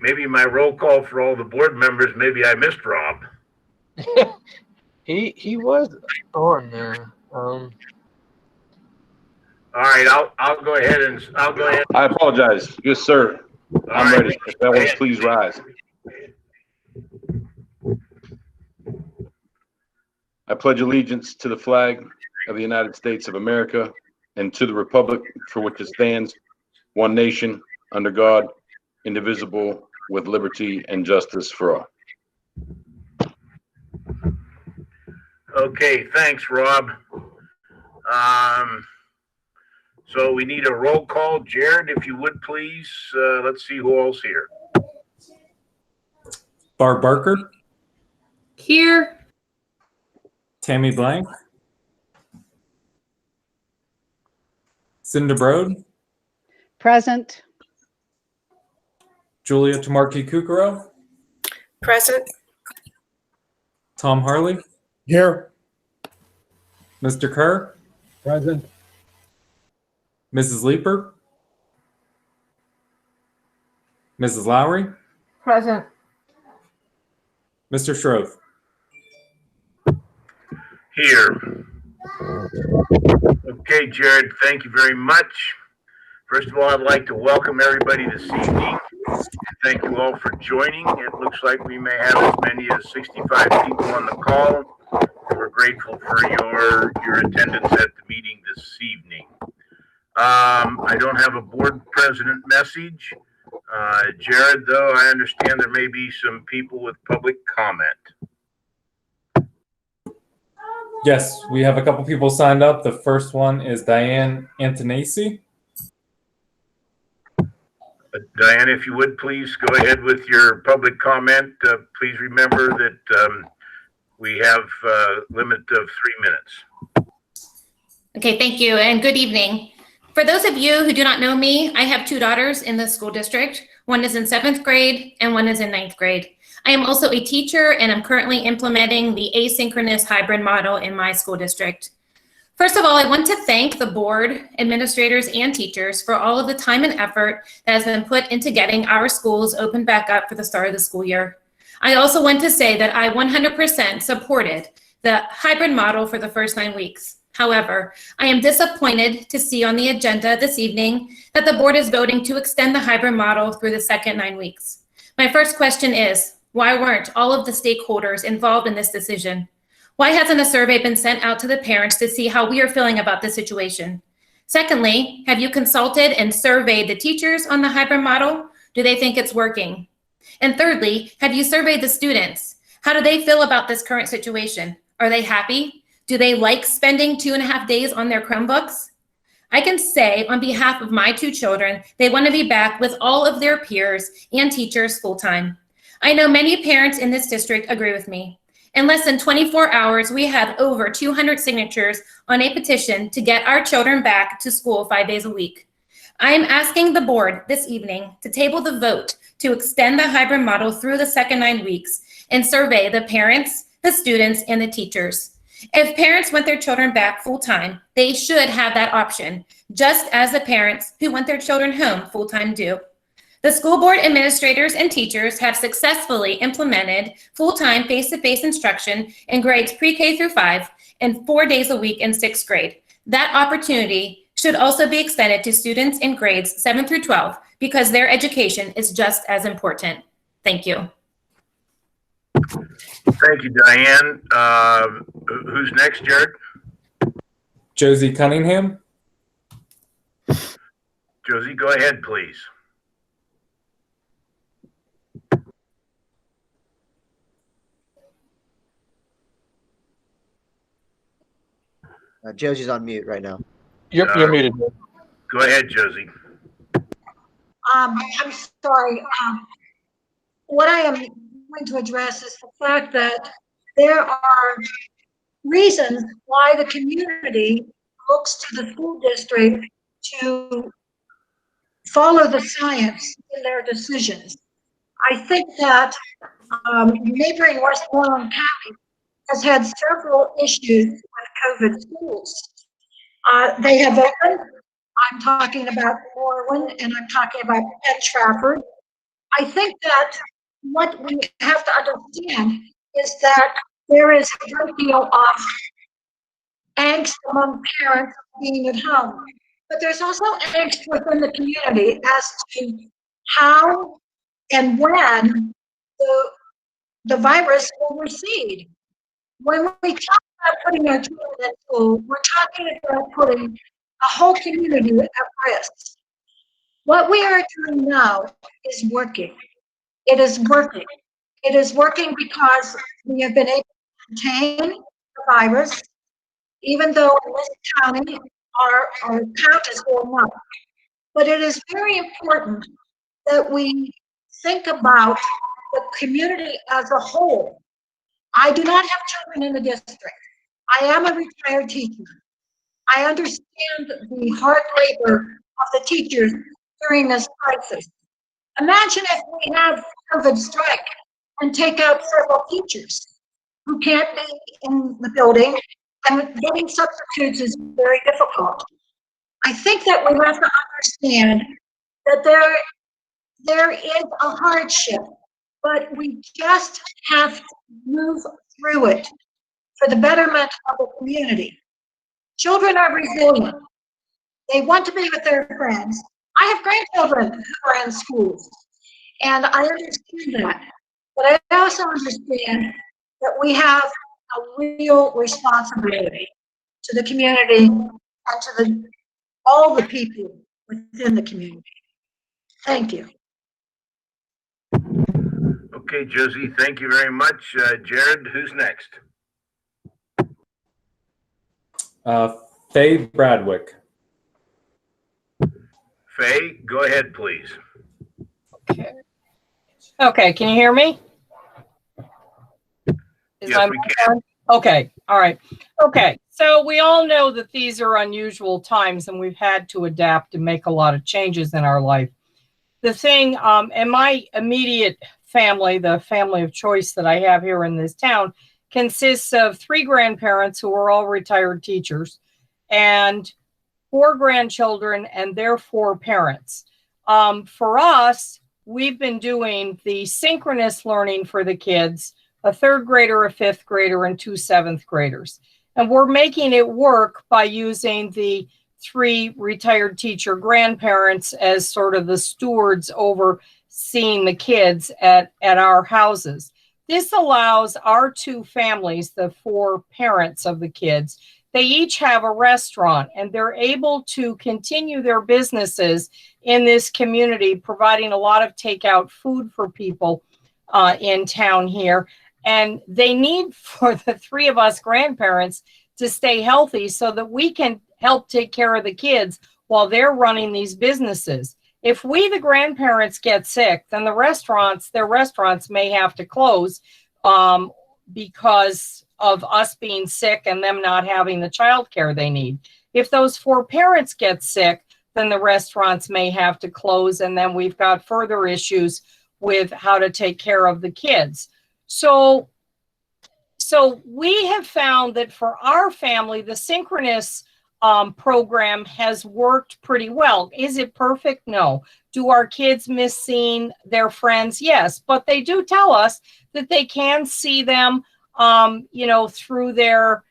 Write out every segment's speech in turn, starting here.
maybe my roll call for all the board members, maybe I missed Rob. he was on there. All right, I'll go ahead. I apologize. Yes, sir. I'm ready. If that was, please rise. I pledge allegiance to the flag of the United States of America and to the republic for which it stands, one nation, under God, indivisible, with liberty and justice for all. Okay, thanks, Rob. So we need a roll call. Jared, if you would please, let's see who else here. Barb Barker. Here. Tammy Blank. Cinda Brode. Present. Julia Tamarki Kukuro. Present. Tom Harley. Here. Mr. Kerr. Present. Mrs. Leeper. Mrs. Lowry. Present. Mr. Shrove. Here. Okay, Jared, thank you very much. First of all, I'd like to welcome everybody this evening. Thank you all for joining. It looks like we may have as many as 65 people on the call. We're grateful for your attendance at the meeting this evening. I don't have a board president message. Jared, though, I understand there may be some people with public comment. Yes, we have a couple people signed up. The first one is Diane Antonacci. Diane, if you would please go ahead with your public comment. Please remember that we have a limit of 3 minutes. Okay, thank you, and good evening. For those of you who do not know me, I have 2 daughters in the school district. One is in 7th grade and one is in 9th grade. I am also a teacher and I'm currently implementing the asynchronous hybrid model in my school district. First of all, I want to thank the board, administrators, and teachers for all of the time and effort that has been put into getting our schools opened back up for the start of the school year. I also want to say that I 100% supported the hybrid model for the first 9 weeks. However, I am disappointed to see on the agenda this evening that the board is voting to extend the hybrid model through the second 9 weeks. My first question is, why weren't all of the stakeholders involved in this decision? Why hasn't a survey been sent out to the parents to see how we are feeling about this situation? Secondly, have you consulted and surveyed the teachers on the hybrid model? Do they think it's working? And thirdly, have you surveyed the students? How do they feel about this current situation? Are they happy? Do they like spending 2.5 days on their Chromebooks? I can say on behalf of my 2 children, they want to be back with all of their peers and teachers full-time. I know many parents in this district agree with me. In less than 24 hours, we have over 200 signatures on a petition to get our children back to school 5 days a week. I am asking the board this evening to table the vote to extend the hybrid model through the second 9 weeks and survey the parents, the students, and the teachers. If parents want their children back full-time, they should have that option, just as the parents who want their children home full-time do. The school board administrators and teachers have successfully implemented full-time face-to-face instruction in grades pre-K through 5 and 4 days a week in 6th grade. That opportunity should also be extended to students in grades 7 through 12 because their education is just as important. Thank you. Thank you, Diane. Who's next, Jared? Josie Cunningham. Josie, go ahead, please. Josie's on mute right now. You're muted. Go ahead, Josie. I'm sorry. What I am going to address is the fact that there are reasons why the community looks to the school district to follow the science in their decisions. I think that neighboring Westmoreland County has had several issues with COVID schools. They have opened. I'm talking about Moreland and I'm talking about Ed Trafford. I think that what we have to understand is that there is a great deal of angst among parents being at home, but there's also angst within the community as to how and when the virus will recede. When we talk about putting our children in school, we're talking about putting a whole community at risk. What we are doing now is working. It is working. It is working because we have been able to contain the virus, even though in this county our count is going up. But it is very important that we think about the community as a whole. I do not have children in the district. I am a retired teacher. I understand the hard labor of the teachers during this crisis. Imagine if we have COVID strike and take out several teachers who can't be in the building, and getting substitutes is very difficult. I think that we have to understand that there is a hardship, but we just have to move through it for the betterment of the community. Children are resilient. They want to be with their friends. I have grandchildren who are in schools, and I understand that. But I also understand that we have a real responsibility to the community and to all the people within the community. Thank you. Okay, Josie, thank you very much. Jared, who's next? Faye Bradwick. Faye, go ahead, please. Okay, can you hear me? Yes, we can. Okay, all right. Okay, so we all know that these are unusual times and we've had to adapt and make a lot of changes in our life. The thing, in my immediate family, the family of choice that I have here in this town, consists of 3 grandparents who are all retired teachers and 4 grandchildren and their 4 parents. For us, we've been doing the synchronous learning for the kids, a 3rd grader, a 5th grader, and 2 7th graders. And we're making it work by using the 3 retired teacher grandparents as sort of the stewards overseeing the kids at our houses. This allows our 2 families, the 4 parents of the kids, they each have a restaurant and they're able to continue their businesses in this community, providing a lot of takeout food for people in town here. And they need for the 3 of us grandparents to stay healthy so that we can help take care of the kids while they're running these businesses. If we, the grandparents, get sick, then their restaurants may have to close because of us being sick and them not having the child care they need. If those 4 parents get sick, then the restaurants may have to close, and then we've got further issues with how to take care of the kids. So we have found that for our family, the synchronous program has worked pretty well. Is it perfect? No. Do our kids miss seeing their friends? Yes, but they do tell us that they can see them, through their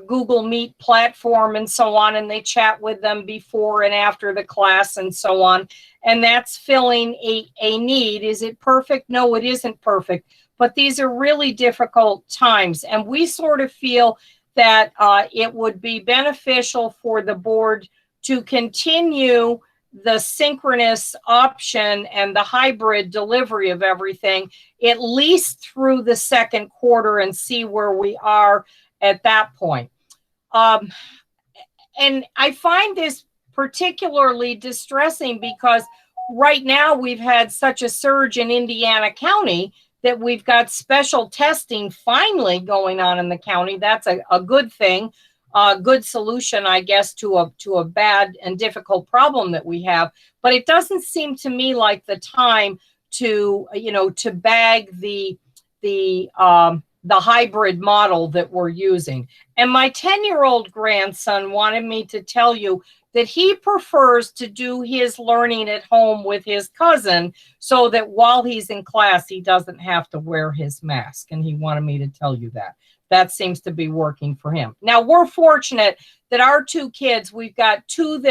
Google Meet platform and so on, and they chat with them before and after the class and so on. And that's filling a need. Is it perfect? No, it isn't perfect. But these are really difficult times. And we sort of feel that it would be beneficial for the board to continue the synchronous option and the hybrid delivery of everything, at least through the 2nd quarter, and see where we are at that point. And I find this particularly distressing because right now we've had such a surge in Indiana County that we've got special testing finally going on in the county. That's a good thing, a good solution, I guess, to a bad and difficult problem that we have. But it doesn't seem to me like the time to bag the the hybrid model that we're using. And my 10-year-old grandson wanted me to tell you that he prefers to do his learning at home with his cousin so that while he's in class, he doesn't have to wear his mask. And he wanted me to tell you that. That seems to be working for him. Now, we're fortunate that our two kids, we've got two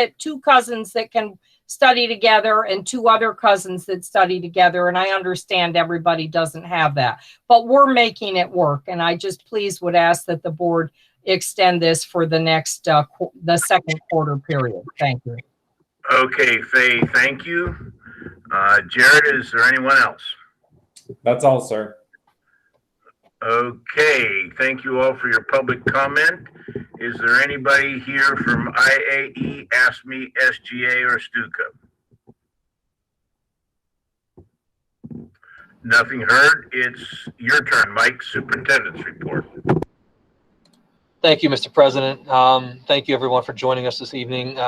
cousins that can study together and two other cousins that study together. And I understand everybody doesn't have that, but we're making it work. And I just please would ask that the board extend this for the next, the second quarter period. Thank you. Okay, Faye, thank you. Jared, is there anyone else? That's all, sir. Okay, thank you all for your public comment. Is there anybody here from IAE, ASME, SGA, or STUCA? Nothing heard. It's your turn, Mike, Superintendent's report. Thank you, Mr. President. Thank you, everyone, for joining us this evening.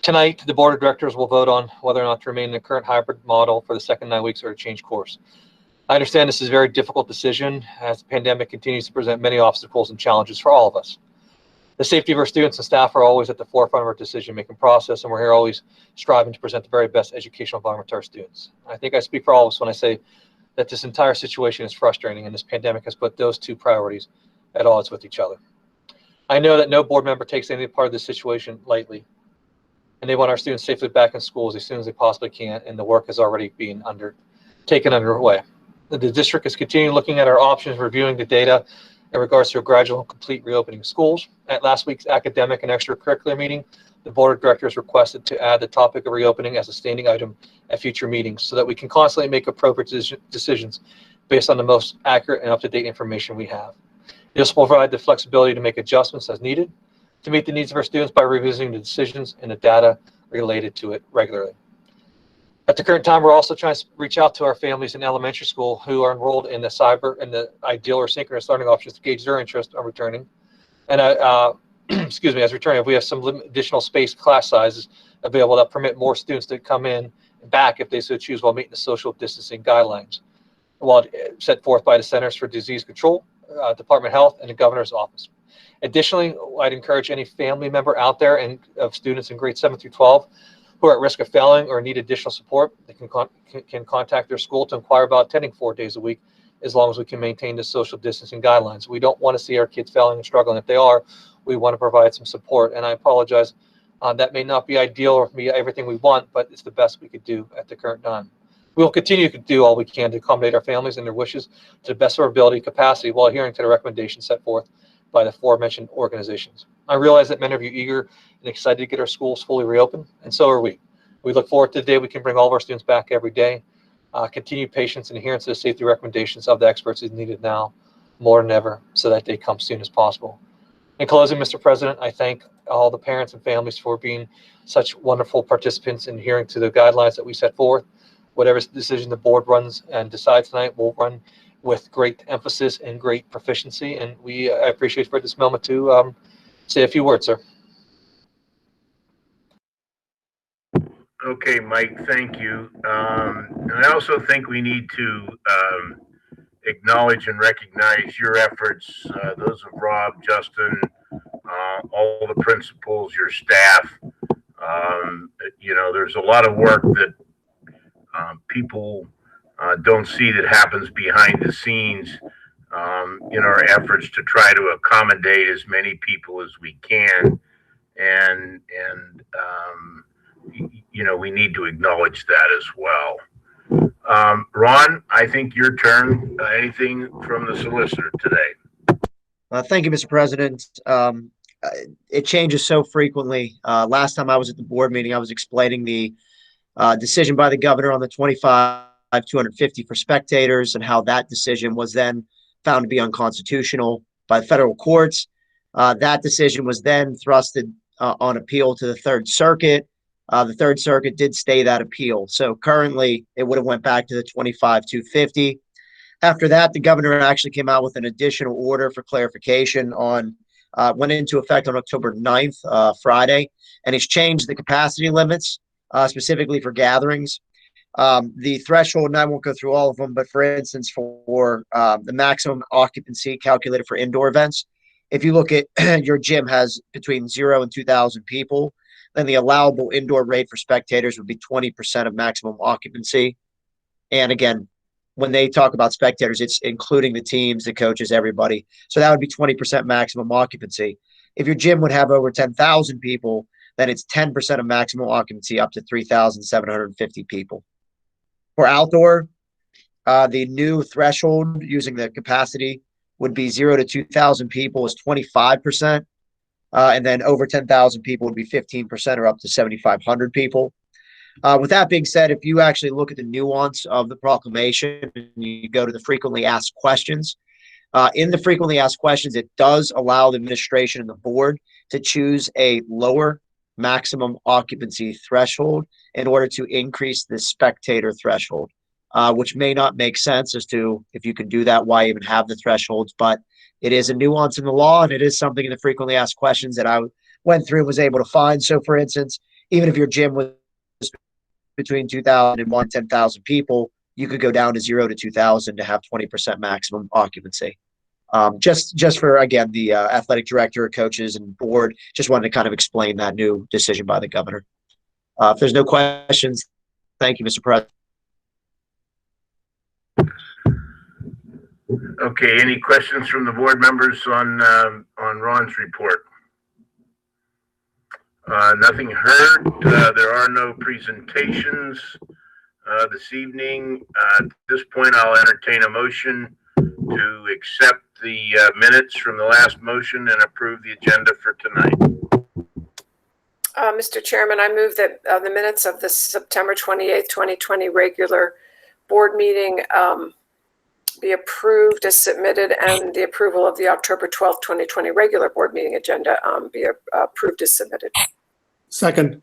Tonight, the Board of Directors will vote on whether or not to remain in the current hybrid model for the second 9 weeks or to change course. I understand this is a very difficult decision as the pandemic continues to present many obstacles and challenges for all of us. The safety of our students and staff are always at the forefront of our decision-making process, and we're here always striving to present the very best educational environment to our students. I think I speak for all of us when I say that this entire situation is frustrating, and this pandemic has put those two priorities at odds with each other. I know that no board member takes any part of this situation lightly, and they want our students safely back in schools as soon as they possibly can, and the work is already being underway. The district is continuing looking at our options, reviewing the data in regards to a gradual and complete reopening of schools. At last week's academic and extracurricular meeting, the Board of Directors requested to add the topic of reopening as a standing item at future meetings so that we can constantly make appropriate decisions based on the most accurate and up-to-date information we have. This will provide the flexibility to make adjustments as needed to meet the needs of our students by revisiting the decisions and the data related to it regularly. At the current time, we're also trying to reach out to our families in elementary school who are enrolled in the ideal or synchronous learning options to gauge their interest on returning. And excuse me, as returning, if we have some additional space class sizes available that permit more students to come in and back if they so choose while meeting the social distancing guidelines, while set forth by the Centers for Disease Control, Department of Health, and the Governor's Office. Additionally, I'd encourage any family member out there and of students in grades 7 through 12 who are at risk of failing or need additional support, they can contact their school to inquire about attending 4 days a week, as long as we can maintain the social distancing guidelines. We don't want to see our kids failing and struggling. If they are, we want to provide some support. And I apologize, that may not be ideal or be everything we want, but it's the best we could do at the current time. We will continue to do all we can to accommodate our families and their wishes to the best of our ability and capacity while adhering to the recommendations set forth by the aforementioned organizations. I realize that many of you are eager and excited to get our schools fully reopened, and so are we. We look forward to the day we can bring all of our students back every day. Continued patience and adherence to the safety recommendations of the experts is needed now more than ever so that they come soon as possible. In closing, Mr. President, I thank all the parents and families for being such wonderful participants in adhering to the guidelines that we set forth. Whatever decision the board runs and decides tonight, we'll run with great emphasis and great proficiency. And I appreciate for this moment to say a few words, sir. Okay, Mike, thank you. And I also think we need to acknowledge and recognize your efforts, those of Rob, Justin, all the principals, your staff. You know, there's a lot of work that people don't see that happens behind the scenes in our efforts to try to accommodate as many people as we can. And you know, we need to acknowledge that as well. Ron, I think your turn. Anything from the solicitor today? Thank you, Mr. President. It changes so frequently. Last time I was at the board meeting, I was explaining the decision by the governor on the 25,250 for spectators and how that decision was then found to be unconstitutional by the federal courts. That decision was then thrusted on appeal to the Third Circuit. The Third Circuit did stay that appeal. So currently it would have went back to the 25,250. After that, the governor actually came out with an additional order for clarification went into effect on October 9th, Friday, and he's changed the capacity limits specifically for gatherings. The threshold, and I won't go through all of them, but for instance, for the maximum occupancy calculated for indoor events, if you look at your gym has between 0 and 2,000 people, then the allowable indoor rate for spectators would be 20% of maximum occupancy. And again, when they talk about spectators, it's including the teams, the coaches, everybody. So that would be 20% maximum occupancy. If your gym would have over 10,000 people, then it's 10% of maximum occupancy up to 3,750 people. For outdoor, the new threshold using the capacity would be 0 to 2,000 people is 25%. And then over 10,000 people would be 15% or up to 7,500 people. With that being said, if you actually look at the nuance of the proclamation and you go to the frequently asked questions, in the frequently asked questions, it does allow the administration and the board to choose a lower maximum occupancy threshold in order to increase the spectator threshold, which may not make sense as to if you can do that, why even have the thresholds, but it is a nuance in the law, and it is something in the frequently asked questions that I went through and was able to find. So for instance, even if your gym was between 2,000 and 10,000 people, you could go down to 0 to 2,000 to have 20% maximum occupancy. Just for, again, the athletic director, coaches, and board, just wanted to kind of explain that new decision by the governor. If there's no questions, thank you, Mr. President. Okay, any questions from the board members on Ron's report? Nothing heard. There are no presentations this evening. At this point, I'll entertain a motion to accept the minutes from the last motion and approve the agenda for tonight. Mr. Chairman, I move that the minutes of the September 28th, 2020 regular board meeting be approved as submitted, and the approval of the October 12th, 2020 regular board meeting agenda be approved as submitted. Second.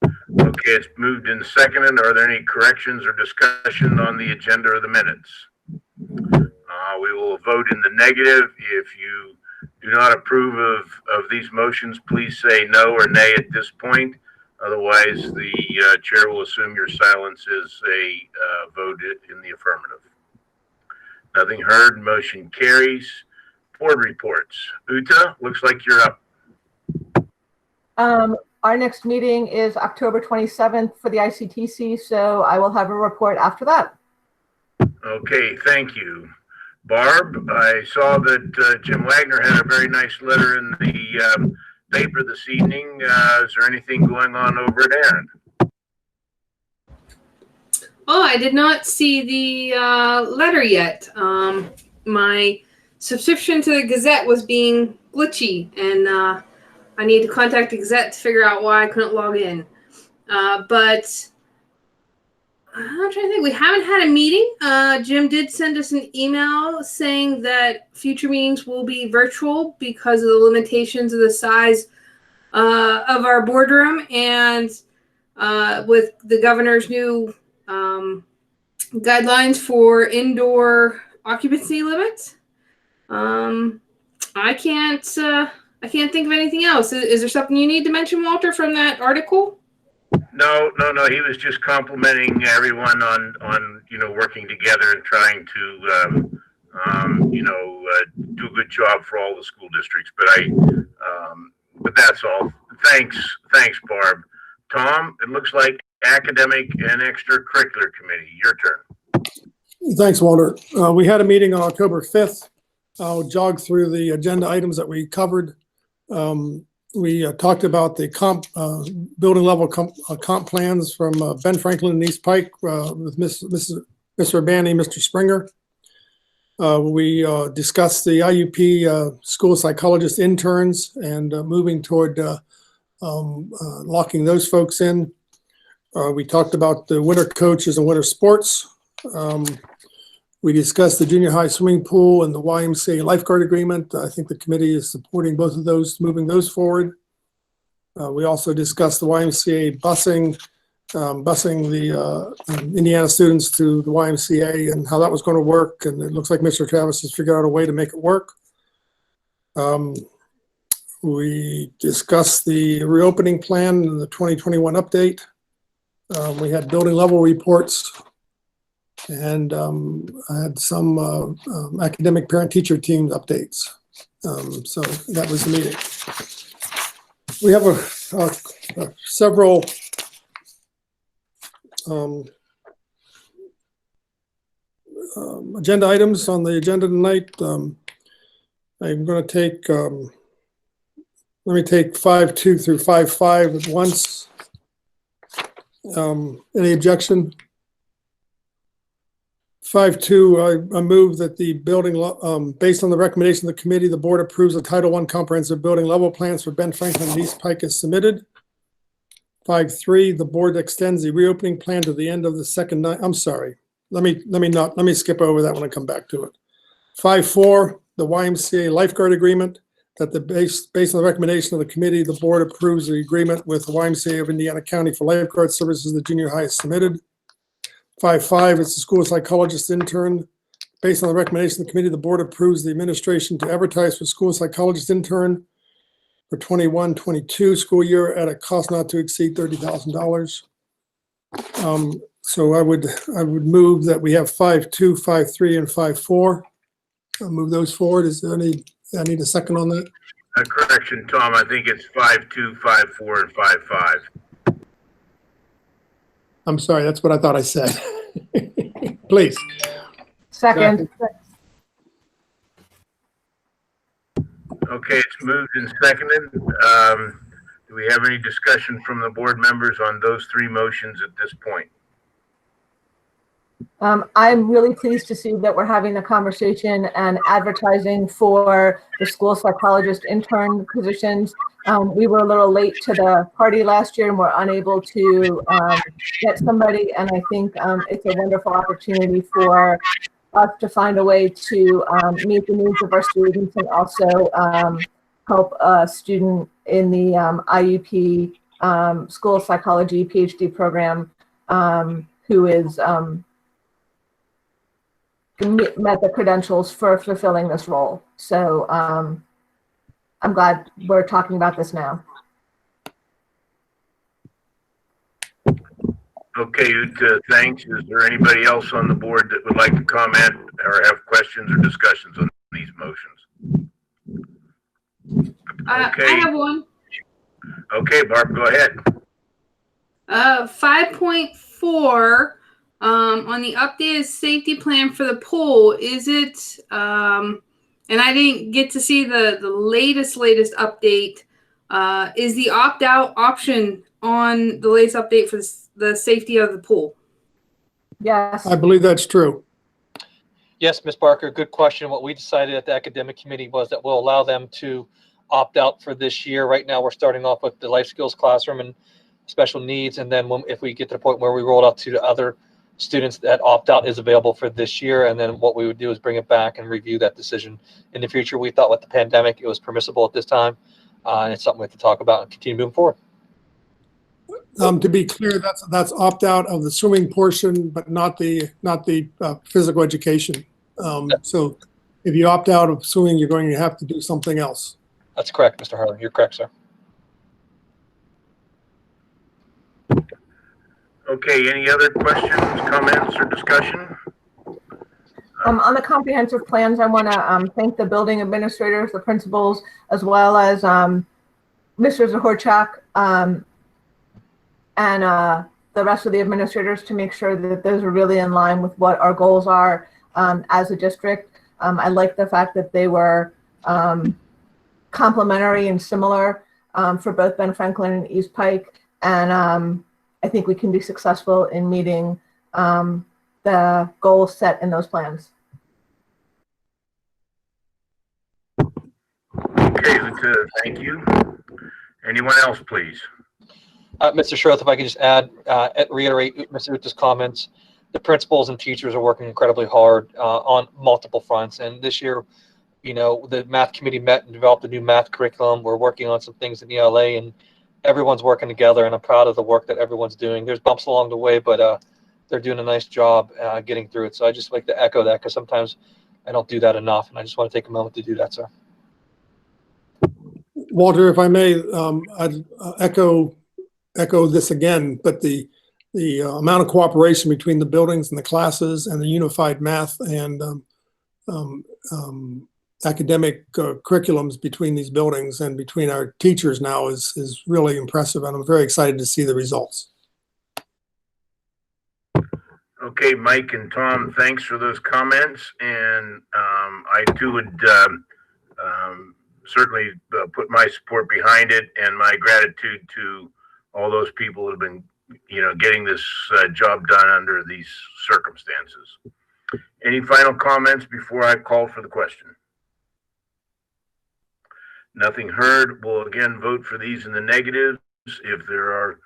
Okay, it's moved and seconded. Are there any corrections or discussion on the agenda or the minutes? We will vote in the negative. If you do not approve of these motions, please say no or nay at this point. Otherwise, the chair will assume your silence is a vote in the affirmative. Nothing heard. Motion carries. Board reports. Uta, looks like you're up. Our next meeting is October 27th for the ICTC, so I will have a report after that. Okay, thank you. Barb, I saw that Jim Wagner had a very nice letter in the paper this evening. Is there anything going on over at Aaron? Oh, I did not see the letter yet. My subscription to the Gazette was being glitchy, and I need to contact the Gazette to figure out why I couldn't log in. But I'm trying to think. We haven't had a meeting. Jim did send us an email saying that future meetings will be virtual because of the limitations of the size of our boardroom, and with the governor's new guidelines for indoor occupancy limits. I can't think of anything else. Is there something you need to mention, Walter, from that article? No. He was just complimenting everyone on working together and trying to do a good job for all the school districts. But that's all. Thanks, Barb. Tom, it looks like Academic and Extracurricular Committee. Your turn. Thanks, Walter. We had a meeting on October 5th. I'll jog through the agenda items that we covered. We talked about the building level comp plans from Ben Franklin and East Pike with Mr. Urbani, Mr. Springer. We discussed the IUP school psychologist interns and moving toward locking those folks in. We talked about the winter coaches and winter sports. We discussed the junior high swimming pool and the YMCA lifeguard agreement. I think the committee is supporting both of those, moving those forward. We also discussed the YMCA busing the Indiana students to the YMCA and how that was going to work. And it looks like Mr. Travis has figured out a way to make it work. We discussed the reopening plan and the 2021 update. We had building level reports, and I had some academic parent-teacher team updates. So that was the meeting. We have several agenda items on the agenda tonight. I'm going to take, let me take 5.2 through 5.5 at once. Any objection? 5.2, I move that the building, based on the recommendation of the committee, the board approves the Title I comprehensive building level plans for Ben Franklin and East Pike as submitted. 5.3, the board extends the reopening plan to the end of the second night. I'm sorry. Let me skip over that when I come back to it. 5.4, the YMCA lifeguard agreement, that based on the recommendation of the committee, the board approves the agreement with the YMCA of Indiana County for lifeguard services, the junior high is submitted. 5.5, it's the school psychologist intern. Based on the recommendation of the committee, the board approves the administration to advertise for school psychologist intern for 21-22 school year at a cost not to exceed $30,000. So I would move that we have 5.2, 5.3, and 5.4. I'll move those forward. Is there any, I need a second on that? Correction, Tom, I think it's 5.2, 5.4, and 5.5. I'm sorry, that's what I thought I said. Please. Second. Okay, it's moved and seconded. Do we have any discussion from the board members on those three motions at this point? I'm really pleased to see that we're having the conversation and advertising for the school psychologist intern positions. We were a little late to the party last year and were unable to get somebody. And I think it's a wonderful opportunity for us to find a way to meet the needs of our students and also help a student in the IUP school psychology PhD program who is met the credentials for fulfilling this role. So I'm glad we're talking about this now. Okay, Ymca, thanks. Is there anybody else on the board that would like to comment or have questions or discussions on these motions? Okay. I have one. Okay, Barb, go ahead. 5.4, on the updated safety plan for the pool, is it, and I didn't get to see the latest update, is the opt-out option on the latest update for the safety of the pool? Yes. I believe that's true. Yes, Ms. Barker, good question. What we decided at the academic committee was that we'll allow them to opt out for this year. Right now, we're starting off with the life skills classroom and special needs. And then if we get to the point where we roll out to the other students, that opt out is available for this year. And then what we would do is bring it back and review that decision in the future. We thought with the pandemic, it was permissible at this time. And it's something we have to talk about and continue moving forward. To be clear, that's opt out of the swimming portion, but not the physical education. So if you opt out of swimming, you're going to have to do something else. That's correct, Mr. Harlan. You're correct, sir. Okay, any other questions, comments, or discussion? On the comprehensive plans, I want to thank the building administrators, the principals, as well as Mr. Zahorchak and the rest of the administrators to make sure that those are really in line with what our goals are as a district. I like the fact that they were complementary and similar for both Ben Franklin and East Pike. And I think we can be successful in meeting the goals set in those plans. Okay, Ymca, thank you. Anyone else, please? Mr. Schroth, if I could just reiterate Mr. Uta's comments. The principals and teachers are working incredibly hard on multiple fronts. And this year, you know, the math committee met and developed a new math curriculum. We're working on some things in ELA, and everyone's working together. And I'm proud of the work that everyone's doing. There's bumps along the way, but they're doing a nice job getting through it. So I just like to echo that because sometimes I don't do that enough. And I just want to take a moment to do that, sir. Walter, if I may, I'd echo this again, but the the amount of cooperation between the buildings and the classes and the unified math and academic curriculums between these buildings and between our teachers now is really impressive, and I'm very excited to see the results. Okay, Mike and Tom, thanks for those comments, and I too would certainly put my support behind it and my gratitude to all those people who have been, getting this job done under these circumstances. Any final comments before I call for the question? Nothing heard. We'll again vote for these in the negatives. If there are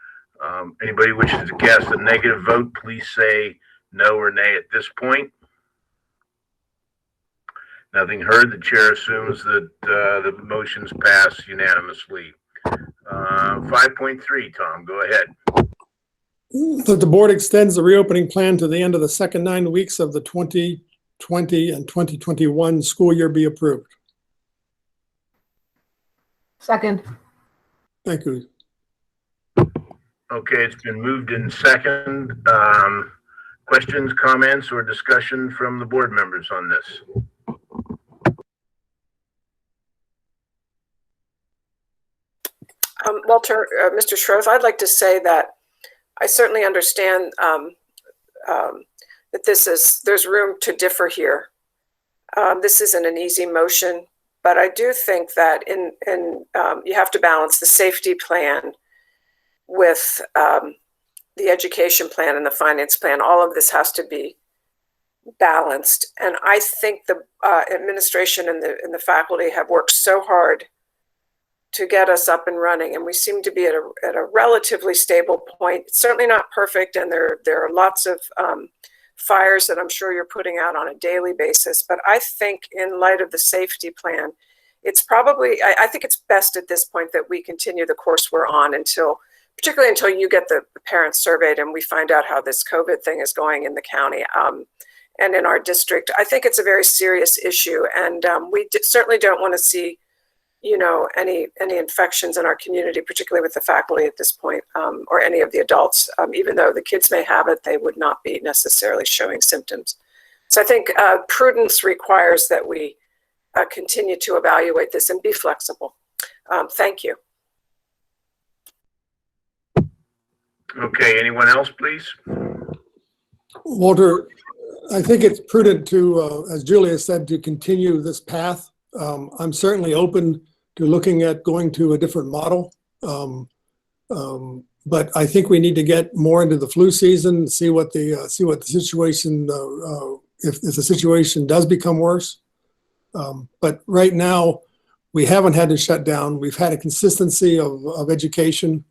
anybody wishes to cast a negative vote, please say no or nay at this point. Nothing heard. The chair assumes that the motions pass unanimously. 5.3, Tom, go ahead. That the board extends the reopening plan to the end of the second 9 weeks of the 2020 and 2021 school year be approved. Second. Thank you. Okay, it's been moved in second. Questions, comments, or discussion from the board members on this? Walter, Mr. Schroth, I'd like to say that I certainly understand that there's room to differ here. This isn't an easy motion, but I do think that you have to balance the safety plan with the education plan and the finance plan. All of this has to be balanced. And I think the administration and the faculty have worked so hard to get us up and running, and we seem to be at a relatively stable point. It's certainly not perfect, and there are lots of fires that I'm sure you're putting out on a daily basis. But I think in light of the safety plan, it's probably, I think it's best at this point that we continue the course we're on particularly until you get the parents surveyed and we find out how this COVID thing is going in the county and in our district. I think it's a very serious issue, and we certainly don't want to see any infections in our community, particularly with the faculty at this point, or any of the adults. Even though the kids may have it, they would not be necessarily showing symptoms. So I think prudence requires that we continue to evaluate this and be flexible. Thank you. Okay, anyone else, please? Walter, I think it's prudent to, as Julia said, to continue this path. I'm certainly open to looking at going to a different model. But I think we need to get more into the flu season, see what the situation, if the situation does become worse. But right now, we haven't had to shut down. We've had a consistency of education.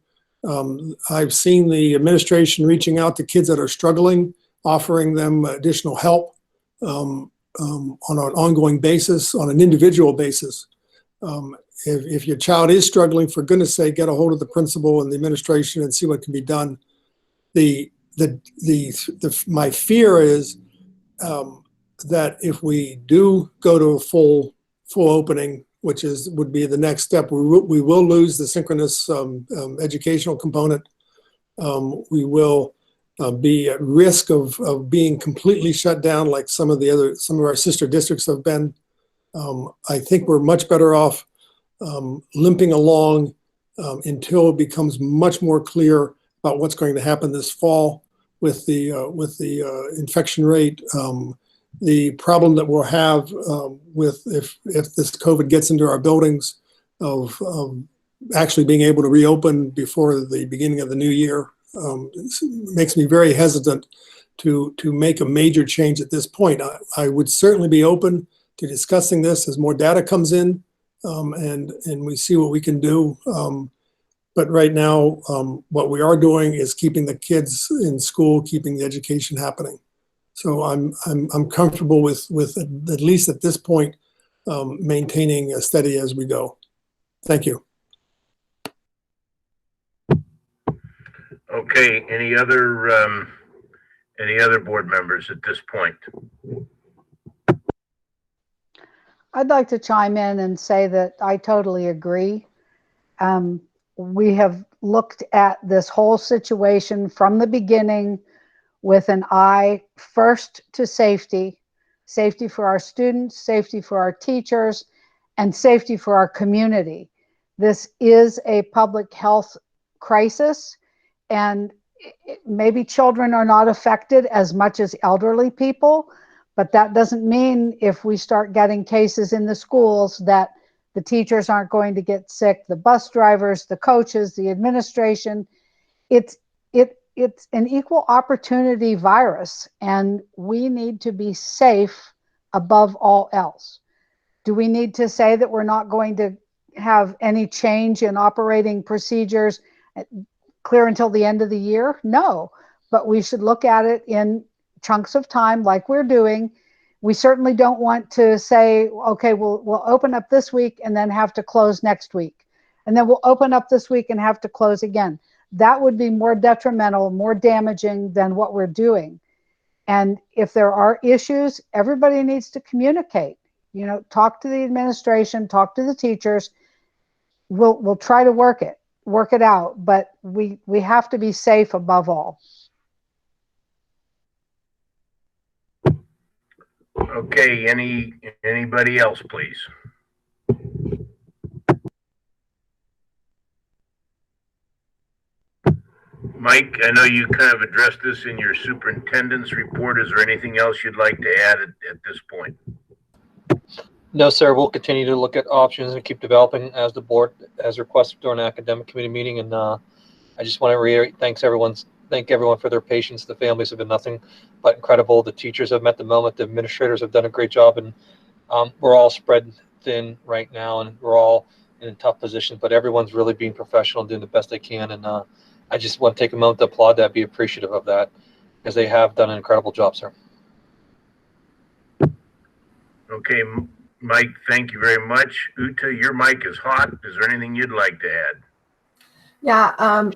I've seen the administration reaching out to kids that are struggling, offering them additional help on an ongoing basis, on an individual basis. If your child is struggling, for goodness sake, get a hold of the principal and the administration and see what can be done. My fear is that if we do go to a full opening, which would be the next step, we will lose the synchronous educational component. We will be at risk of being completely shut down, like some of our sister districts have been. I think we're much better off limping along until it becomes much more clear about what's going to happen this fall with the infection rate. The problem that we'll have with if this COVID gets into our buildings of actually being able to reopen before the beginning of the new year makes me very hesitant to make a major change at this point. I would certainly be open to discussing this as more data comes in and we see what we can do. But right now, what we are doing is keeping the kids in school, keeping the education happening. So I'm comfortable with at least at this point maintaining a steady as we go. Thank you. Okay, any other board members at this point? I'd like to chime in and say that I totally agree. we have looked at this whole situation from the beginning with an eye first to safety, safety for our students, safety for our teachers, and safety for our community. This is a public health crisis, and maybe children are not affected as much as elderly people, but that doesn't mean if we start getting cases in the schools that the teachers aren't going to get sick, the bus drivers, the coaches, the administration. It's an equal opportunity virus, and we need to be safe above all else. Do we need to say that we're not going to have any change in operating procedures clear until the end of the year? No, but we should look at it in chunks of time like we're doing. We certainly don't want to say, okay, we'll open up this week and then have to close next week. And then we'll open up this week and have to close again. That would be more detrimental, more damaging than what we're doing. And if there are issues, everybody needs to communicate. You know, talk to the administration, talk to the teachers. We'll try to work it out, but we have to be safe above all. Okay, anybody else, please? Mike, I know you kind of addressed this in your superintendent's report. Is there anything else you'd like to add at this point? No, sir. We'll continue to look at options and keep developing as the board has requested during an academic committee meeting. And I just want to reiterate, thank everyone for their patience. The families have been nothing but incredible. The teachers have met the moment. The administrators have done a great job, and we're all spread thin right now, and we're all in a tough position. But everyone's really being professional and doing the best they can. And I just want to take a moment to applaud that, be appreciative of that, because they have done an incredible job, sir. Okay, Mike, thank you very much. Uta, your mic is hot. Is there anything you'd like to add? Yeah,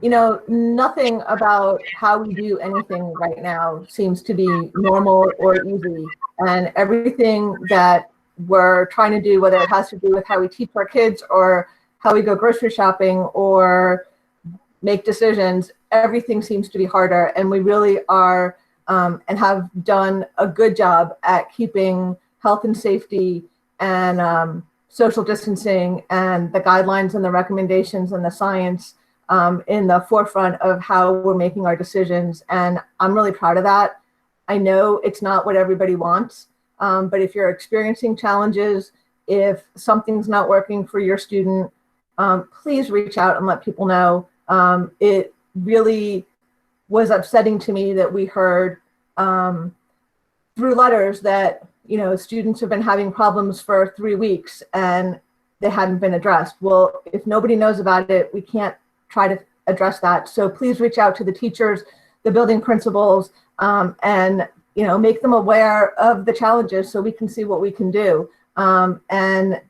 you know, nothing about how we do anything right now seems to be normal or easy. And everything that we're trying to do, whether it has to do with how we teach our kids or how we go grocery shopping or make decisions, everything seems to be harder. And we really are and have done a good job at keeping health and safety and social distancing and the guidelines and the recommendations and the science in the forefront of how we're making our decisions. And I'm really proud of that. I know it's not what everybody wants, but if you're experiencing challenges, if something's not working for your student, please reach out and let people know. It really was upsetting to me that we heard through letters that, you know, students have been having problems for 3 weeks and they hadn't been addressed. Well, if nobody knows about it, we can't try to address that. So please reach out to the teachers, the building principals, and, you know, make them aware of the challenges so we can see what we can do. And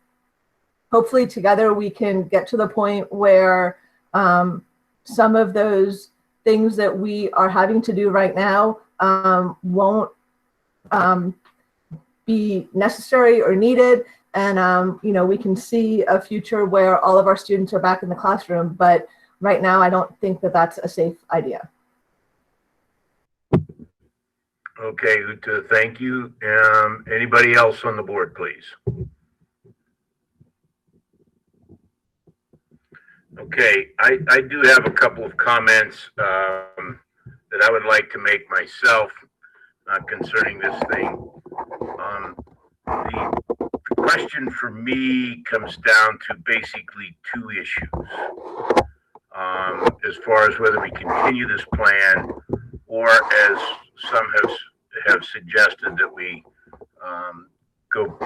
hopefully together we can get to the point where some of those things that we are having to do right now won't be necessary or needed. And, you know, we can see a future where all of our students are back in the classroom. But right now, I don't think that that's a safe idea. Okay, Uta, thank you. Anybody else on the board, please? Okay, I do have a couple of comments that I would like to make myself concerning this thing. The question for me comes down to basically two issues. As far as whether we continue this plan, or as some have suggested, that we go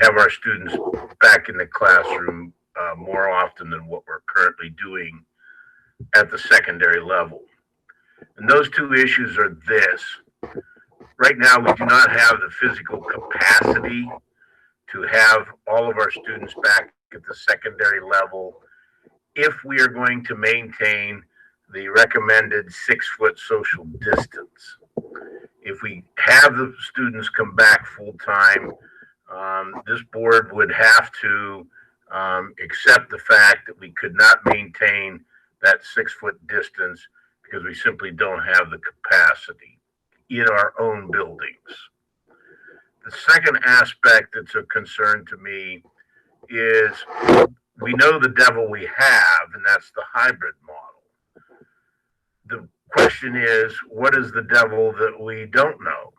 have our students back in the classroom more often than what we're currently doing at the secondary level. And those two issues are this. Right now, we do not have the physical capacity to have all of our students back at the secondary level if we are going to maintain the recommended 6-foot social distance. If we have the students come back full time, this board would have to except the fact that we could not maintain that 6-foot distance because we simply don't have the capacity in our own buildings. The second aspect that's of concern to me is we know the devil we have, and that's the hybrid model. The question is, what is the devil that we don't know?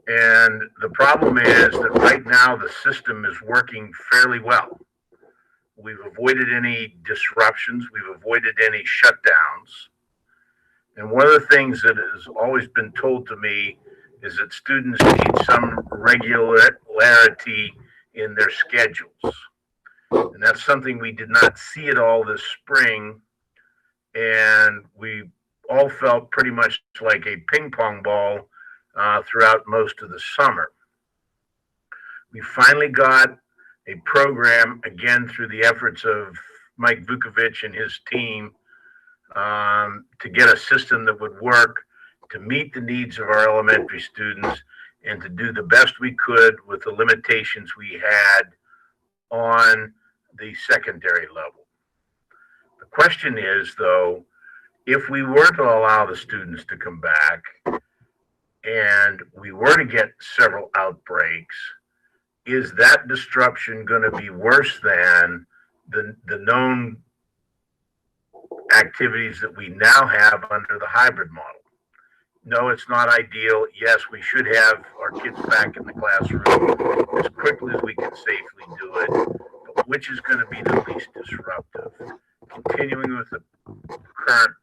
And the problem is that right now the system is working fairly well. We've avoided any disruptions. We've avoided any shutdowns. And one of the things that has always been told to me is that students need some regularity in their schedules. And that's something we did not see at all this spring. And we all felt pretty much like a ping pong ball throughout most of the summer. We finally got a program, again, through the efforts of Mike Vukovic and his team, to get a system that would work to meet the needs of our elementary students and to do the best we could with the limitations we had on the secondary level. The question is, though, if we were to allow the students to come back and we were to get several outbreaks, is that disruption going to be worse than the known activities that we now have under the hybrid model? No, it's not ideal. Yes, we should have our kids back in the classroom as quickly as we can safely do it. But which is going to be the least disruptive? Continuing with the current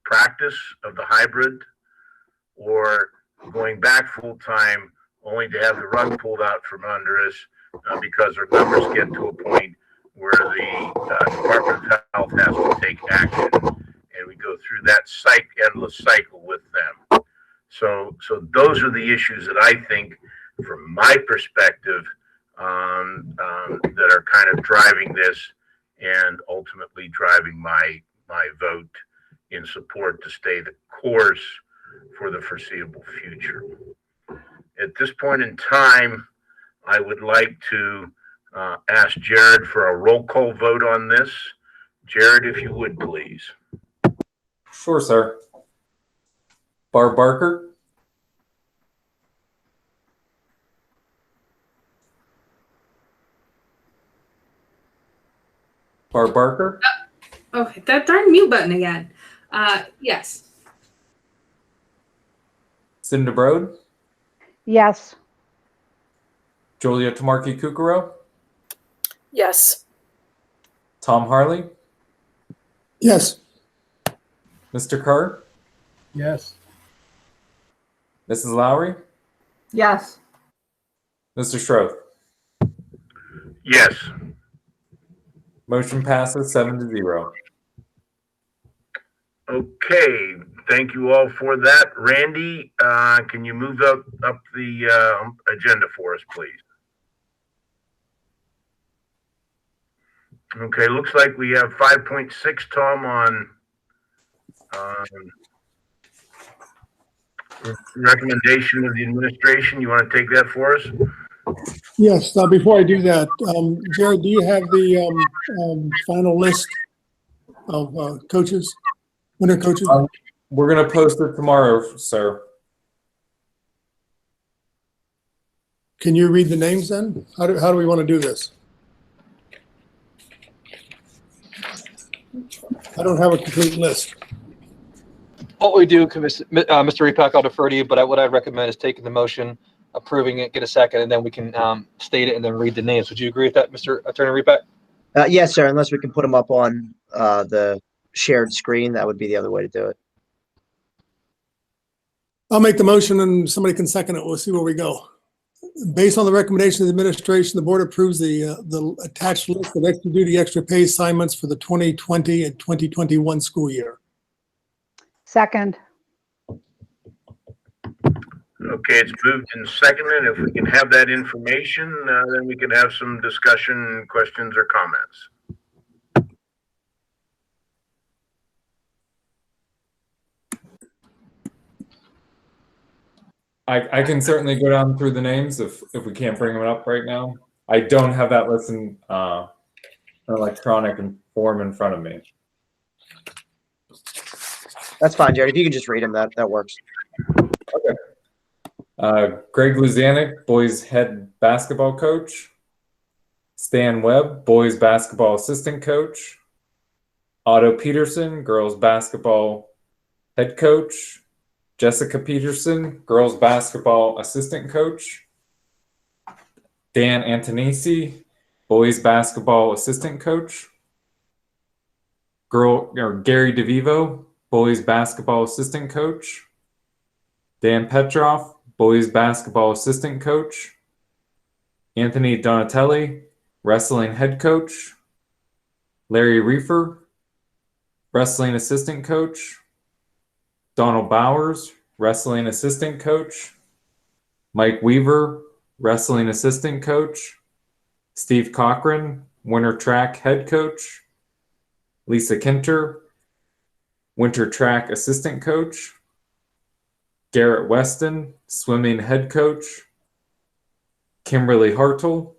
practice of the hybrid, or going back full time only to have the rug pulled out from under us because our numbers get to a point where the Department of Health has to take action, and we go through that endless cycle with them. So those are the issues that I think, from my perspective, that are kind of driving this and ultimately driving my vote in support to stay the course for the foreseeable future. At this point in time, I would like to ask Jared for a roll call vote on this. Jared, if you would, please. Sure, sir. Barb Barker. Barb Barker. Okay, that darn mute button again. Yes. Cinda Brode. Yes. Julia Tamarki Kukuro. Yes. Tom Harley. Yes. Mr. Kerr. Yes. Mrs. Lowry. Yes. Mr. Schroth. Yes. Motion passes 7-0. Okay, thank you all for that. Randy, can you move up the agenda for us, please? Okay, looks like we have 5.6, Tom, on recommendation of the administration. You want to take that for us? Yes. Before I do that, Jared, do you have the final list of coaches, winter coaches? We're going to post it tomorrow, sir. Can you read the names then? How do we want to do this? I don't have a complete list. What we do, Mr. Repack, I'll defer to you, but what I'd recommend is taking the motion, approving it, get a second, and then we can state it and then read the names. Would you agree with that, Mr. Attorney Repack? Yes, sir. Unless we can put them up on the shared screen, that would be the other way to do it. I'll make the motion and somebody can second it. We'll see where we go. Based on the recommendation of the administration, the board approves the attached list of extra duty, extra pay assignments for the 2020 and 2021 school year. Second. Okay, it's moved and seconded. If we can have that information, then we can have some discussion, questions, or comments. I can certainly go down through the names if we can't bring them up right now. I don't have that list in electronic form in front of me. That's fine, Jared. If you can just read them, that works. Greg Luzanik, boys head basketball coach. Stan Webb, boys basketball assistant coach. Otto Peterson, girls basketball head coach. Jessica Peterson, girls basketball assistant coach. Dan Antonisi, boys basketball assistant coach. Gary DeVivo, boys basketball assistant coach. Dan Petrov, boys basketball assistant coach. Anthony Donatelli, wrestling head coach. Larry Reefer, wrestling assistant coach. Donald Bowers, wrestling assistant coach. Mike Weaver, wrestling assistant coach. Steve Cochran, winter track head coach. Lisa Kinter, winter track assistant coach. Garrett Weston, swimming head coach. Kimberly Hartle,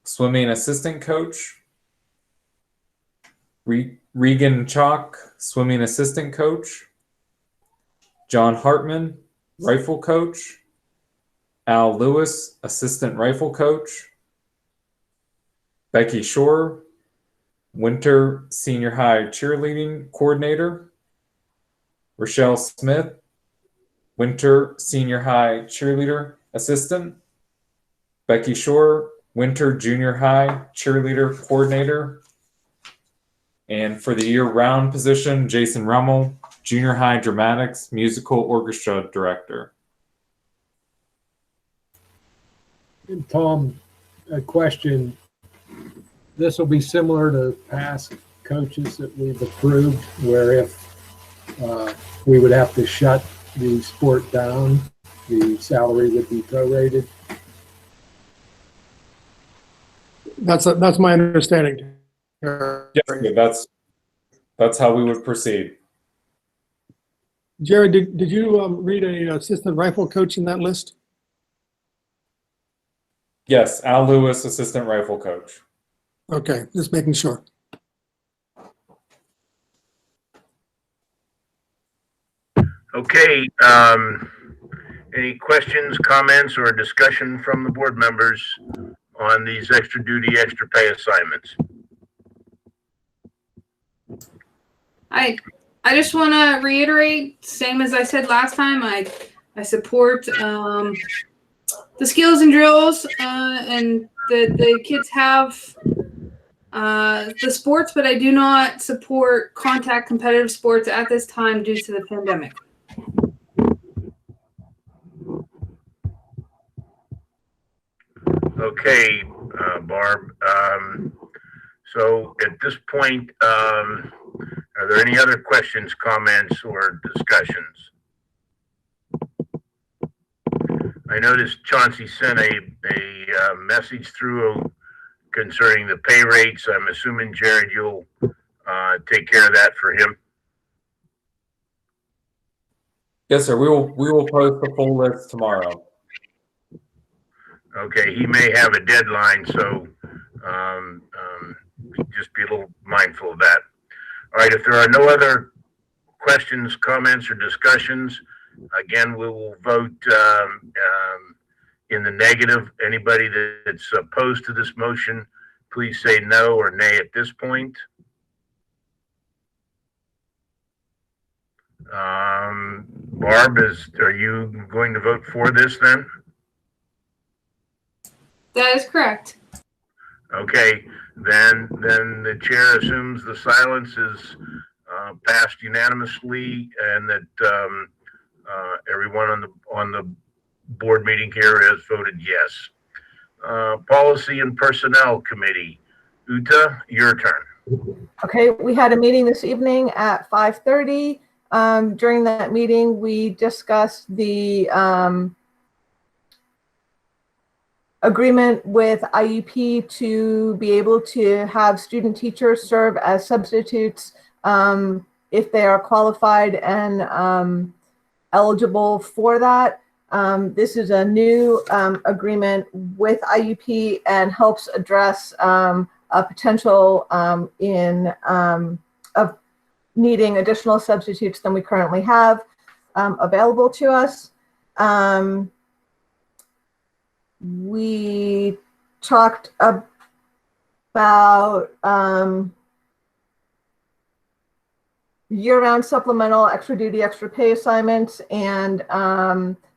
swimming assistant coach. Regan Chalk, swimming assistant coach. John Hartman, rifle coach. Al Lewis, assistant rifle coach. Becky Shore, winter senior high cheerleading coordinator. Rochelle Smith, winter senior high cheerleader assistant. Becky Shore, winter junior high cheerleader coordinator. And for the year-round position, Jason Rummel, junior high dramatics musical orchestra director. And Tom, a question. This will be similar to past coaches that we've approved, where if we would have to shut the sport down, the salary would be prorated. That's my understanding. Yes, that's how we would proceed. Jared, did you read a assistant rifle coach in that list? Yes, Al Lewis, assistant rifle coach. Okay, just making sure. Okay, any questions, comments, or discussion from the board members on these extra duty, extra pay assignments? I just want to reiterate, same as I said last time, I support the skills and drills and the kids have the sports, but I do not support contact competitive sports at this time due to the pandemic. Okay, Barb. So at this point, are there any other questions, comments, or discussions? I noticed Chauncey sent a message through concerning the pay rates. I'm assuming, Jared, you'll take care of that for him. Yes, sir. We will post the full list tomorrow. Okay, he may have a deadline, so just be a little mindful of that. All right, if there are no other questions, comments, or discussions, again, we will vote in the negative. Anybody that's opposed to this motion, please say no or nay at this point. Barb, are you going to vote for this then? That is correct. Okay, then the chair assumes the silence is passed unanimously, and that everyone on the board meeting here has voted yes. Policy and Personnel Committee. Uta, your turn. Okay, we had a meeting this evening at 5:30. During that meeting, we discussed the agreement with IEP to be able to have student teachers serve as substitutes if they are qualified and eligible for that. This is a new agreement with IUP and helps address a potential of needing additional substitutes than we currently have available to us. We talked about year-round supplemental extra duty, extra pay assignments, and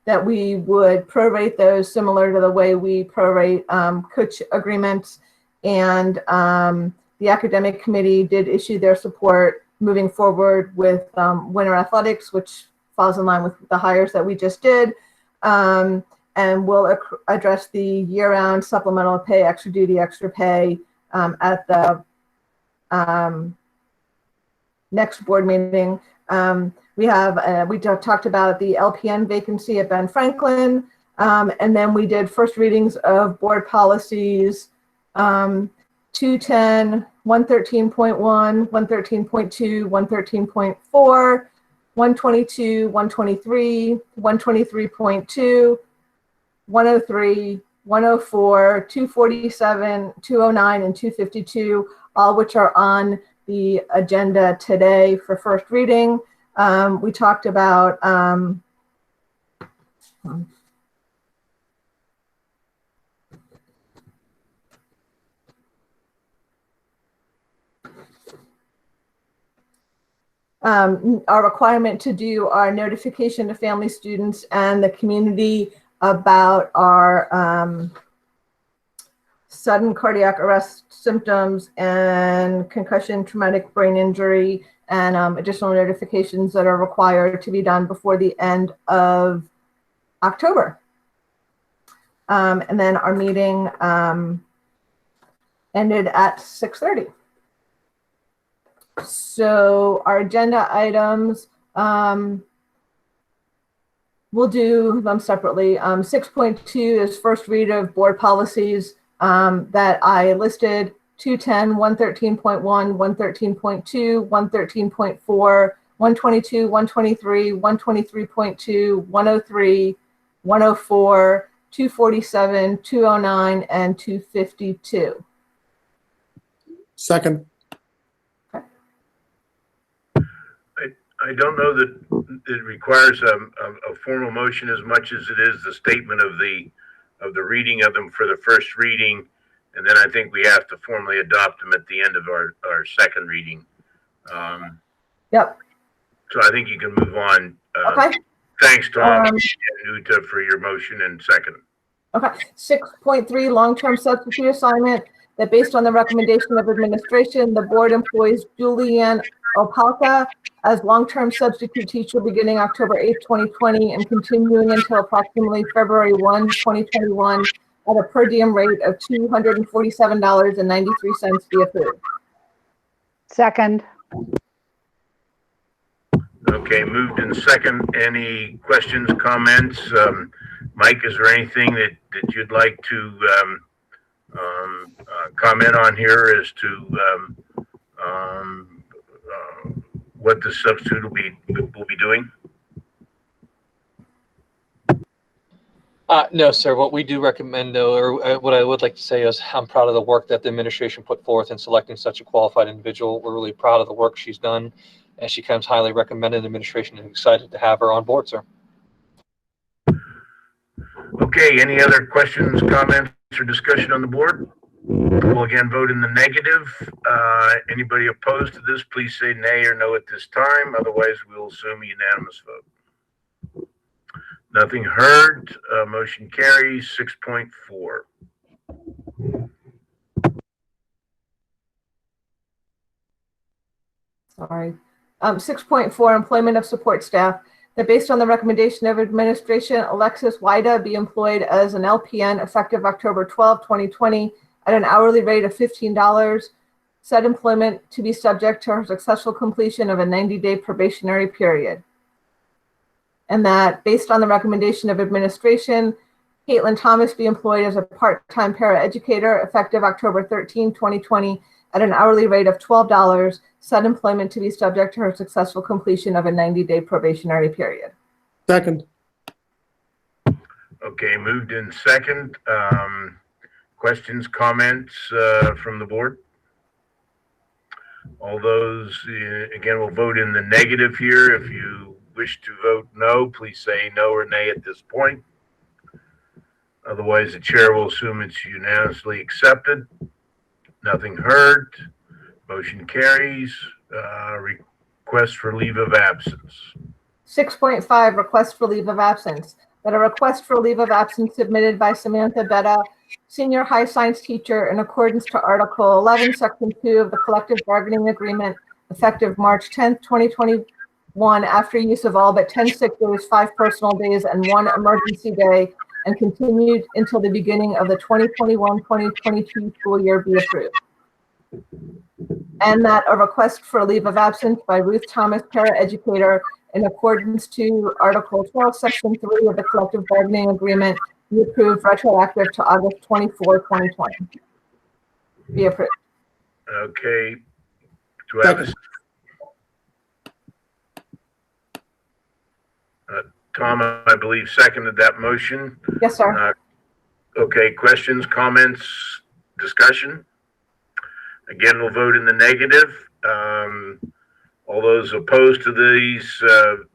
that we would prorate those similar to the way we prorate coach agreements. And the academic committee did issue their support moving forward with winter athletics, which falls in line with the hires that we just did. And we'll address the year-round supplemental pay, extra duty, extra pay at the next board meeting. We talked about the LPN vacancy at Ben Franklin, and then we did first readings of board policies 210, 113.1, 113.2, 113.4, 122, 123, 123.2, 103, 104, 247, 209, and 252, all which are on the agenda today for first reading. We talked about our requirement to do our notification to family, students, and the community about our sudden cardiac arrest symptoms and concussion, traumatic brain injury, and additional notifications that are required to be done before the end of October. And then our meeting ended at 6:30. So our agenda items, we'll do them separately. 6.2 is first read of board policies that I listed: 210, 113.1, 113.2, 113.4, 122, 123, 123.2, 103, 104, 247, 209, and 252. Second. I don't know that it requires a formal motion as much as it is the statement of the reading of them for the first reading, and then I think we have to formally adopt them at the end of our second reading. Yep. So I think you can move on. Okay. Thanks, Tom and Uta, for your motion and second. Okay. 6.3, long-term substitute assignment, that based on the recommendation of administration, the board employs Julianne Opalka as long-term substitute teacher beginning October 8th, 2020 and continuing until approximately February 1, 2021 at a per diem rate of $247.93 be approved. Second. Okay, moved in second. Any questions, comments? Mike, is there anything that you'd like to comment on here as to what the substitute will be doing? No, sir. What we do recommend, though, or what I would like to say is I'm proud of the work that the administration put forth in selecting such a qualified individual. We're really proud of the work she's done, and she comes highly recommended in the administration, and excited to have her on board, sir. Okay, any other questions, comments, or discussion on the board? We'll again vote in the negative. Anybody opposed to this, please say nay or no at this time. Otherwise, we'll assume a unanimous vote. Nothing heard. Motion carries. 6.4. Sorry. 6.4, employment of support staff. That based on the recommendation of administration, Alexis Wida be employed as an LPN effective October 12, 2020 at an hourly rate of $15. Said employment to be subject to her successful completion of a 90-day probationary period. And that based on the recommendation of administration, Caitlin Thomas be employed as a part-time paraeducator effective October 13, 2020 at an hourly rate of $12. Said employment to be subject to her successful completion of a 90-day probationary period. Second. Okay, moved in second. Questions, comments from the board? All those, again, will vote in the negative here. If you wish to vote no, please say no or nay at this point. Otherwise, the chair will assume it's unanimously accepted. Nothing heard. Motion carries. Request for leave of absence. 6.5, request for leave of absence. That a request for leave of absence submitted by Samantha Betta, senior high science teacher, in accordance to Article 11, Section 2 of the collective bargaining agreement, effective March 10th, 2021, after use of all but 10 sick days, 5 personal days, and 1 emergency day, and continued until the beginning of the 2021-2022 school year be approved. And that a request for leave of absence by Ruth Thomas, paraeducator, in accordance to Article 12, Section 3 of the collective bargaining agreement, be approved retroactive to August 24, 2020. Be approved. Okay. Do I have a, Tom, I believe, seconded that motion. Yes, sir. Okay, questions, comments, discussion? Again, we'll vote in the negative. All those opposed to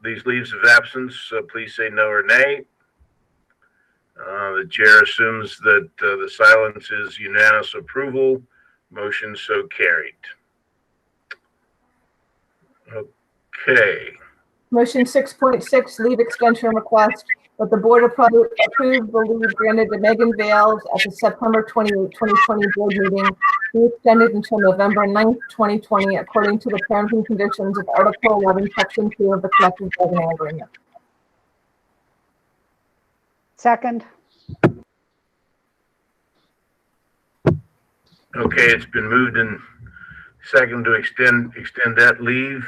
these leaves of absence, please say no or nay. The chair assumes that the silence is unanimous approval. Motion so carried. Okay. Motion 6.6, leave extension request, that the board approve the leave granted to Megan Vales at the September 28, 2020 board meeting, be extended until November 9th, 2020, according to the terms and conditions of Article 11, Section 2 of the collective bargaining agreement. Second. Okay, it's been moved and second to extend that leave.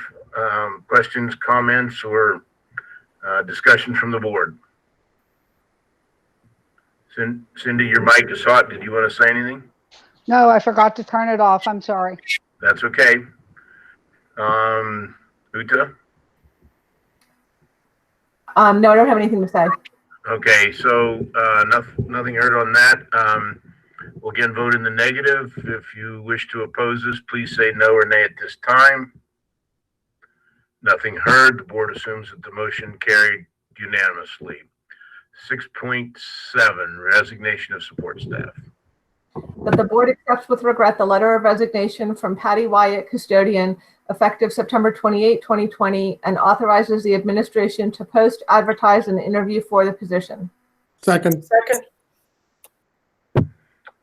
Questions, comments, or discussion from the board? Cindy, your mic is hot. Did you want to say anything? No, I forgot to turn it off. I'm sorry. That's okay. Uta? No, I don't have anything to say. Okay, so nothing heard on that. We'll again vote in the negative. If you wish to oppose this, please say no or nay at this time. Nothing heard. The board assumes that the motion carried unanimously. 6.7, resignation of support staff. That the board accepts with regret the letter of resignation from Patty Wyatt, custodian, effective September 28, 2020, and authorizes the administration to post, advertise, and interview for the position. Second. Second.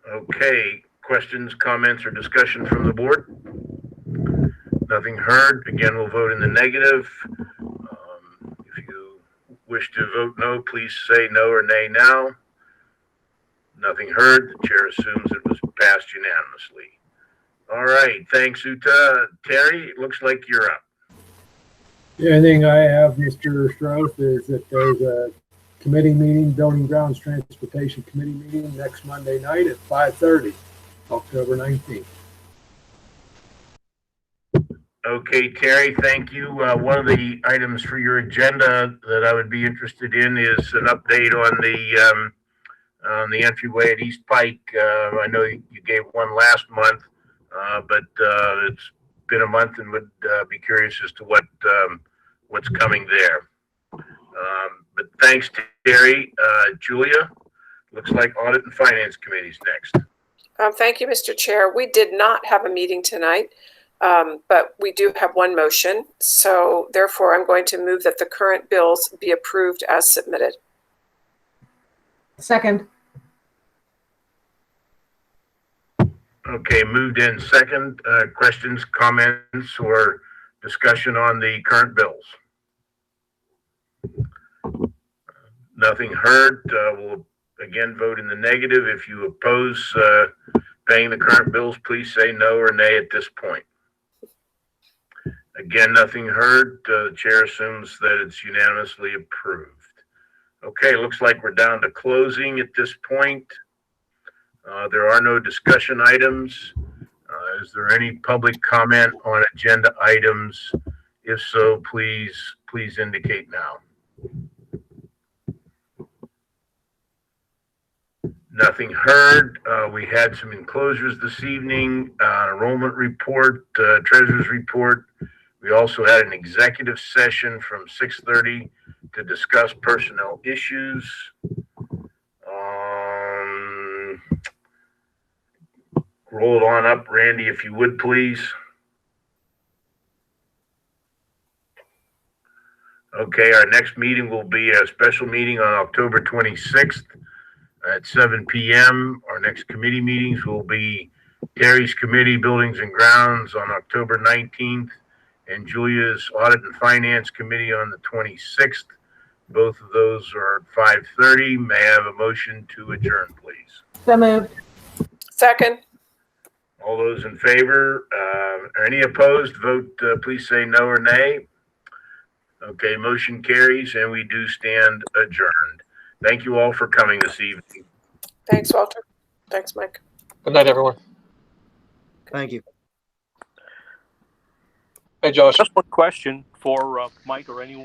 Okay, questions, comments, or discussion from the board? Nothing heard. Again, we'll vote in the negative. If you wish to vote no, please say no or nay now. Nothing heard. The chair assumes it was passed unanimously. All right, thanks, Uta. Terry, it looks like you're up. The only thing I have, Mr. Stroth, is that there's a committee meeting, Building Grounds Transportation Committee meeting next Monday night at 5:30, October 19th. Okay, Terry, thank you. One of the items for your agenda that I would be interested in is an update on the entryway at East Pike. I know you gave one last month, but it's been a month and would be curious as to what's coming there. But thanks, Terry. Julia, looks like Audit and Finance Committee's next. Thank you, Mr. Chair. We did not have a meeting tonight, but we do have one motion. So therefore, I'm going to move that the current bills be approved as submitted. Second. Okay, moved in second. Questions, comments, or discussion on the current bills? Nothing heard. We'll again vote in the negative. If you oppose paying the current bills, please say no or nay at this point. Again, nothing heard. The chair assumes that it's unanimously approved. Okay, looks like we're down to closing at this point. There are no discussion items. Is there any public comment on agenda items? If so, please indicate now. Nothing heard. We had some enclosures this evening, enrollment report, treasurer's report. We also had an executive session from 6:30 to discuss personnel issues. Roll it on up, Randy, if you would, please. Okay, our next meeting will be a special meeting on October 26th at 7 p.m. Our next committee meetings will be Terry's Committee, Buildings and Grounds on October 19th and Julia's Audit and Finance Committee on the 26th. Both of those are at 5:30. May I have a motion to adjourn, please? So moved. Second. All those in favor, any opposed, vote, please say no or nay. Okay, motion carries and we do stand adjourned. Thank you all for coming this evening. Thanks, Walter. Thanks, Mike. Good night, everyone. Thank you. Hey, Josh. Just one question for Mike or anyone.